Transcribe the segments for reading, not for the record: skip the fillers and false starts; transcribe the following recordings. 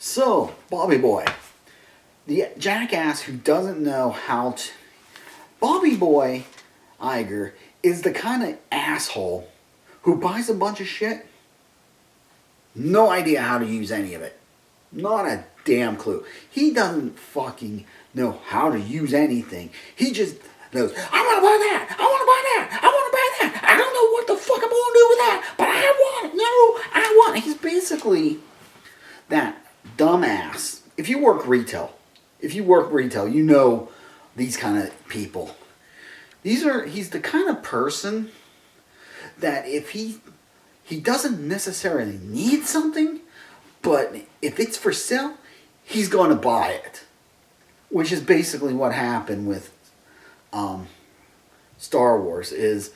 So, Bobby Boy, the jackass who doesn't know how to... Bobby Boy Iger is the kind of asshole who buys a bunch of shit, no idea how to use any of it. Not a damn clue. He doesn't fucking know how to use anything. He just knows, I want to buy that, I want to buy that, I want to buy that. I don't know what the fuck I'm going to do with that, but I want it. No, I want it. He's basically that dumbass. If you work retail, you know these kind of people. He's the kind of person that if he doesn't necessarily need something, but if it's for sale, he's going to buy it. Which is basically what happened with Star Wars. Is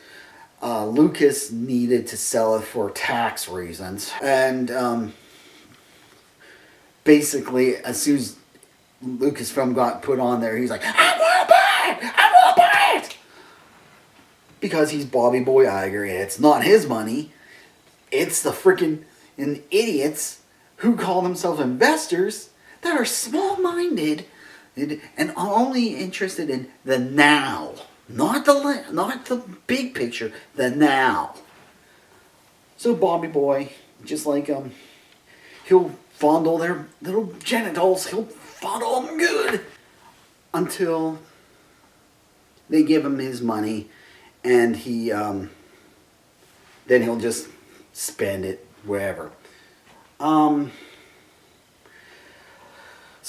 Lucas needed to sell it for tax reasons, and basically as soon as LucasFilm got put on there, he's like, I want to buy it! I want to buy it! Because he's Bobby Boy Iger, and it's not his money. It's the freaking idiots who call themselves investors that are small-minded and only interested in the now. Not the big picture, the now. So Bobby Boy, just like he'll fondle their little genitals, he'll fondle them good until they give him his money, and he then he'll just spend it wherever. So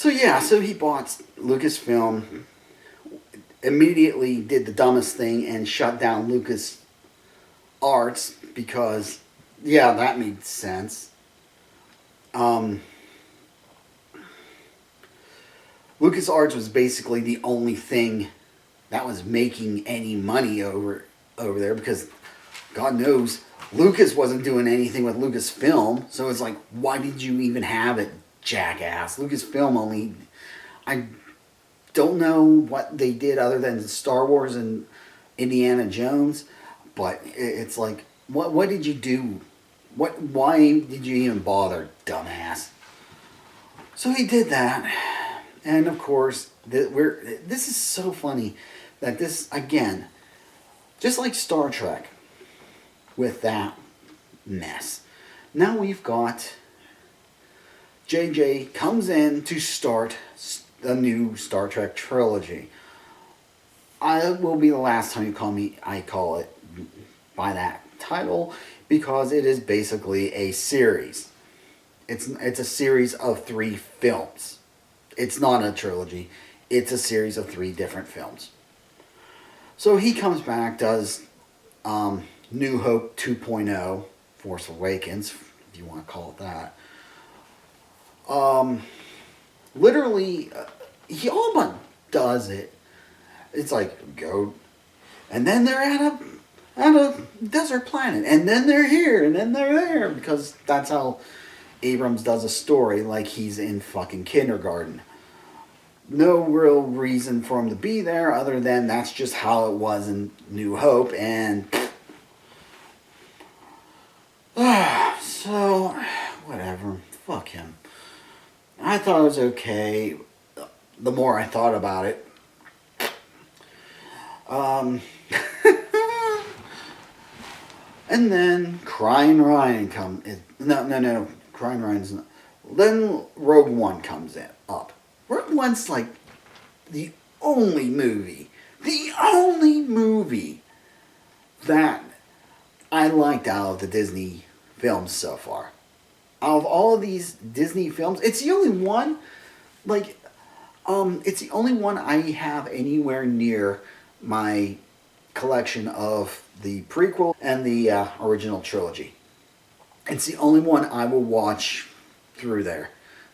yeah, so he bought Lucasfilm, immediately did the dumbest thing and shut down Lucas Arts because, yeah, that made sense. Lucas Arts was basically the only thing that was making any money over there, because God knows Lucas wasn't doing anything with Lucasfilm, so it's like, why did you even have it, jackass? Lucasfilm only... I don't know what they did other than Star Wars and Indiana Jones, but it's like, what did you do? Why did you even bother, dumbass? So he did that, and of course, this is so funny that this, again, just like Star Trek, with that mess. Now we've got JJ comes in to start a new Star Trek trilogy. It will be the last time you call me, I call it by that title, because it is basically a series. It's a series of 3 films. It's not a trilogy. It's a series of 3 different films. So he comes back, does New Hope 2.0, Force Awakens, if you want to call it that. Literally, he all but does it. It's like, go, and then they're at a desert planet, and then they're here, and then they're there, because that's how Abrams does a story, like he's in fucking kindergarten. No real reason for him to be there, other than that's just how it was in New Hope, and so, whatever, fuck him. I thought it was okay, the more I thought about it. And then Crying Ryan No, Crying Ryan's not. Then Rogue One comes up. Rogue One's like the only movie that I liked out of the Disney films so far. Out of all of these Disney films, it's the only one, it's the only one I have anywhere near my collection of the prequel and the original trilogy. It's the only one I will watch through there.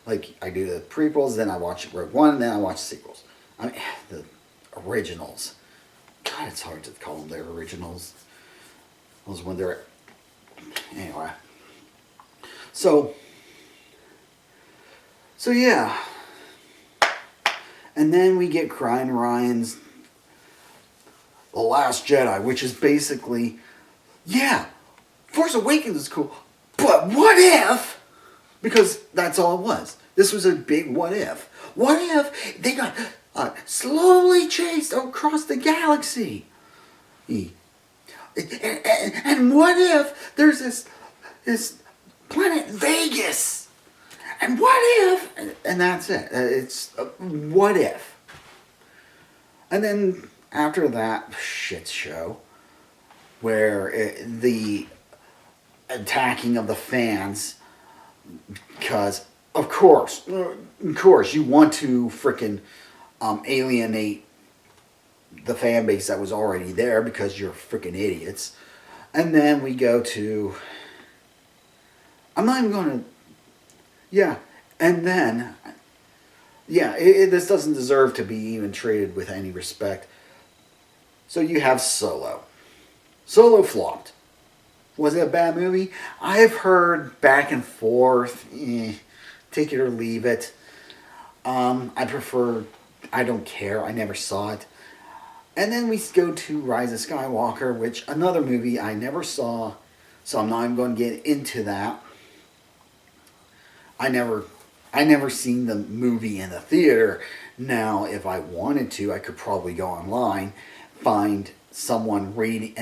Like, I do the prequels, then I watch Rogue One, then I watch the sequels. I mean, the originals. God, it's hard to call them their originals. Those when they're... Anyway. So yeah. And then we get Crying Ryan's The Last Jedi, which is basically, yeah, Force Awakens is cool, but what if? Because that's all it was. This was a big what if. What if they got slowly chased across the galaxy? And what if there's this planet Vegas? And what if? And that's it. It's what if. And then after that shit show, where the attacking of the fans, because of course you want to frickin' alienate the fan base that was already there because you're frickin' idiots. And then we go to, I'm not even going to, yeah, and then, yeah, this doesn't deserve to be even treated with any respect. So you have Solo. Solo flopped. Was it a bad movie? I've heard back and forth, take it or leave it. I don't care, I never saw it. And then we go to Rise of Skywalker, which another movie I never saw, so I'm not even going to get into that. I never seen the movie in the theater. Now, if I wanted to, I could probably go online, find someone read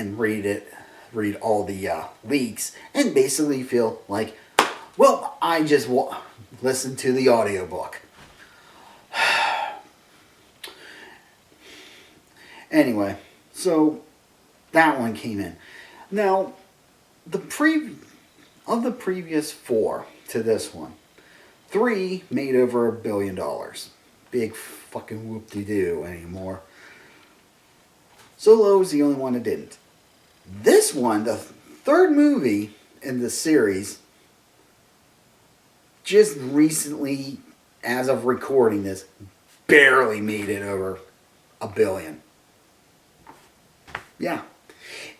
all the leaks, and basically feel like, well, I just listened to the audiobook. Anyway, so that one came in. Now, of the previous 4 to this one, 3 made over $1 billion. Big fucking whoop-de-doo anymore. Solo's the only one that didn't. This one, the third movie in the series, just recently, as of recording this, barely made it over $1 billion. Yeah.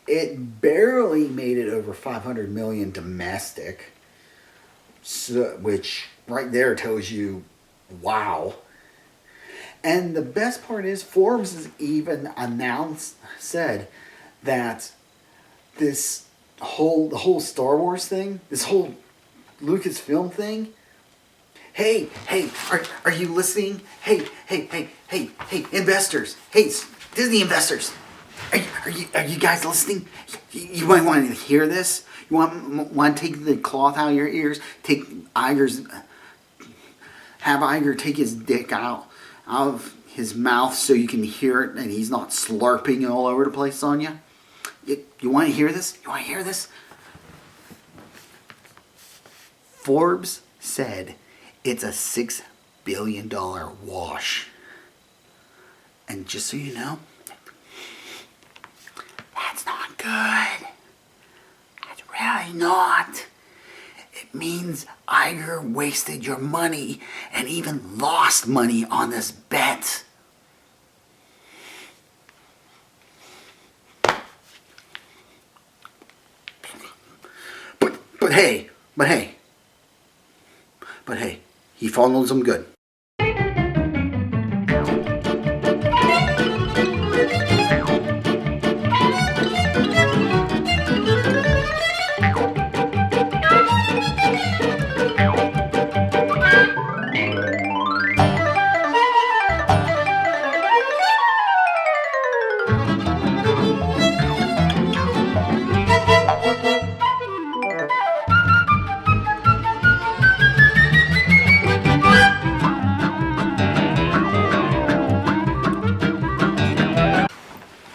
It barely made it over 500 million domestic, so, which right there tells you, wow. And the best part is, Forbes has even said that the whole Star Wars thing, this whole LucasFilm thing, hey, are you listening? Hey, investors, hey, Disney investors, are you guys listening? You might want to hear this. You want to take the cloth out of your ears, have Iger take his dick out of his mouth so you can hear it and he's not slurping all over the place on you. You want to hear this? You want to hear this? Forbes said it's a $6 billion wash. And just so you know, that's not good. That's really not. It means Iger wasted your money and even lost money on this bet. But hey, he follows them good.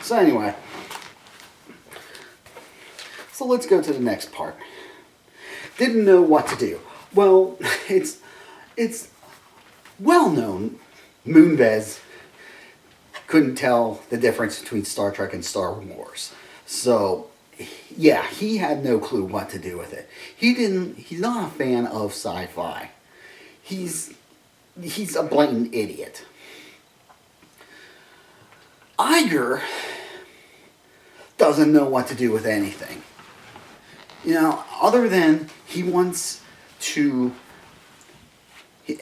So anyway, so let's go to the next part. Didn't know what to do. Well, it's well known Moonves couldn't tell the difference between Star Trek and Star Wars. So yeah, he had no clue what to do with it. He's not a fan of sci-fi. He's a blatant idiot. Iger doesn't know what to do with anything. You know, other than he wants to,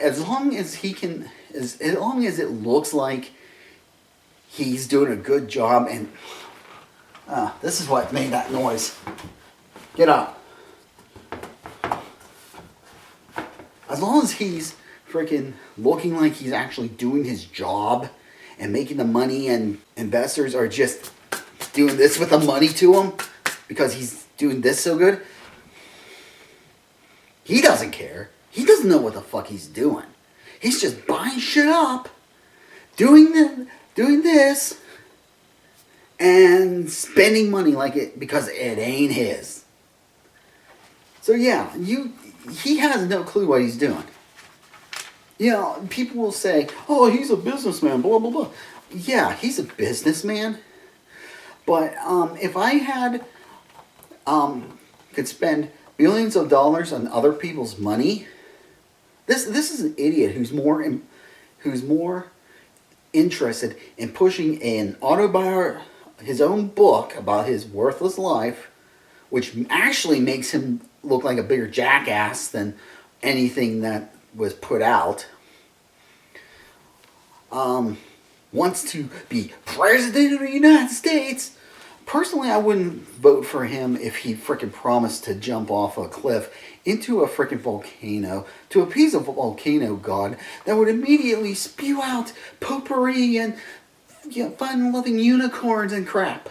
as long as it looks like he's doing a good job, and this is what made that noise. Get up. As long as he's freaking looking like he's actually doing his job and making the money, and investors are just doing this with the money to him because he's doing this so good. He doesn't care. He doesn't know what the fuck he's doing. He's just buying shit up, doing this, and spending money like it because it ain't his. So yeah, he has no clue what he's doing. You know, people will say, "Oh, he's a businessman," blah blah blah. Yeah, he's a businessman. But if I had could spend billions of dollars on other people's money, this is an idiot who's more interested in pushing an his own book about his worthless life, which actually makes him look like a bigger jackass than anything that was put out. Wants to be president of the United States. Personally, I wouldn't vote for him if he frickin' promised to jump off a cliff into a frickin' volcano to appease a volcano god that would immediately spew out potpourri and fun-loving unicorns and crap.